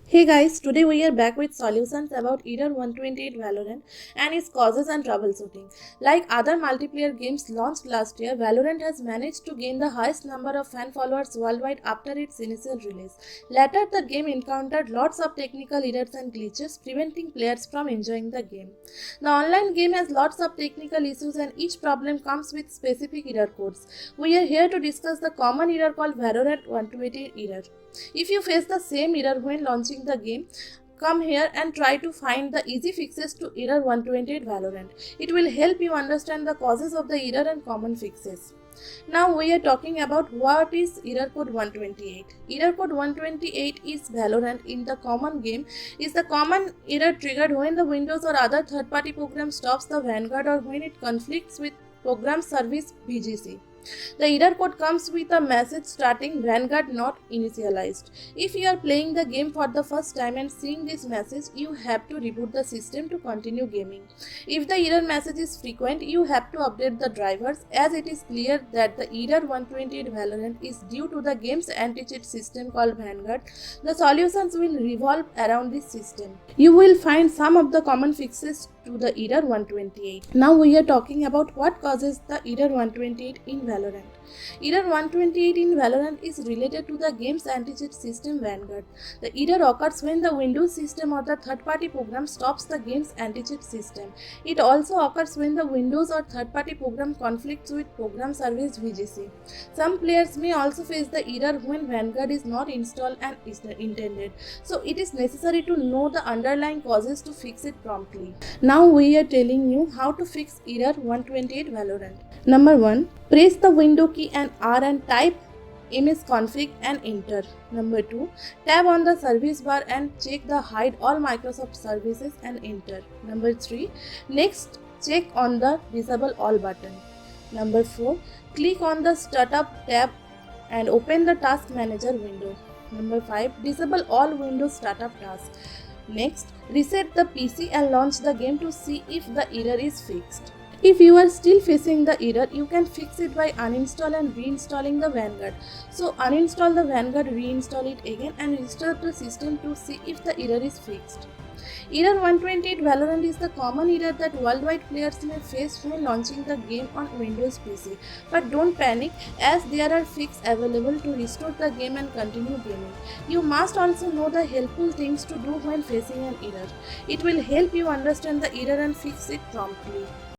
Hey guys, today we are back with solutions about Error 128 Valorant and its causes and troubleshooting. Like other multiplayer games launched last year, Valorant has managed to gain the highest number of fan followers worldwide after its initial release. Later, the game encountered lots of technical errors and glitches, preventing players from enjoying the game. The online game has lots of technical issues and each problem comes with specific error codes. We are here to discuss the common error called Valorant 128 error. If you face the same error when launching the game, come here and try to find the easy fixes to error 128 Valorant. It will help you understand the causes of the error and common fixes. Now we are talking about what is error code 128. Error code 128 is Valorant in the common game is the common error triggered when the Windows or other third-party program stops the Vanguard or when it conflicts with program service VGC. The error code comes with a message starting Vanguard not initialized. If you are playing the game for the first time and seeing this message, you have to reboot the system to continue gaming. If the error message is frequent, you have to update the drivers as it is clear that the error 128 Valorant is due to the game's anti-cheat system called Vanguard. The solutions will revolve around this system. You will find some of the common fixes to the error 128. Now we are talking about what causes the error 128 in Valorant. Error 128 in Valorant is related to the game's anti-cheat system Vanguard. The error occurs when the Windows system or the third-party program stops the game's anti-cheat system. It also occurs when the Windows or third-party program conflicts with program service VGC. Some players may also face the error when Vanguard is not installed and is intended. So it is necessary to know the underlying causes to fix it promptly. Now we are telling you how to fix error 128 Valorant. Number 1. Press the window key and R and type msconfig and enter. Number 2. Tap on the service bar and check the hide all Microsoft services and enter. Number 3. Next, check on the disable all button. Number 4. Click on the startup tab and open the task manager window. Number 5. Disable all Windows startup tasks. Next, reset the PC and launch the game to see if the error is fixed. If you are still facing the error, you can fix it by uninstall and reinstalling the Vanguard. So uninstall the Vanguard, reinstall it again and restart the system to see if the error is fixed. Error 128 Valorant is the common error that worldwide players may face when launching the game on Windows PC. But don't panic as there are fixes available to restore the game and continue gaming. You must also know the helpful things to do when facing an error. It will help you understand the error and fix it promptly.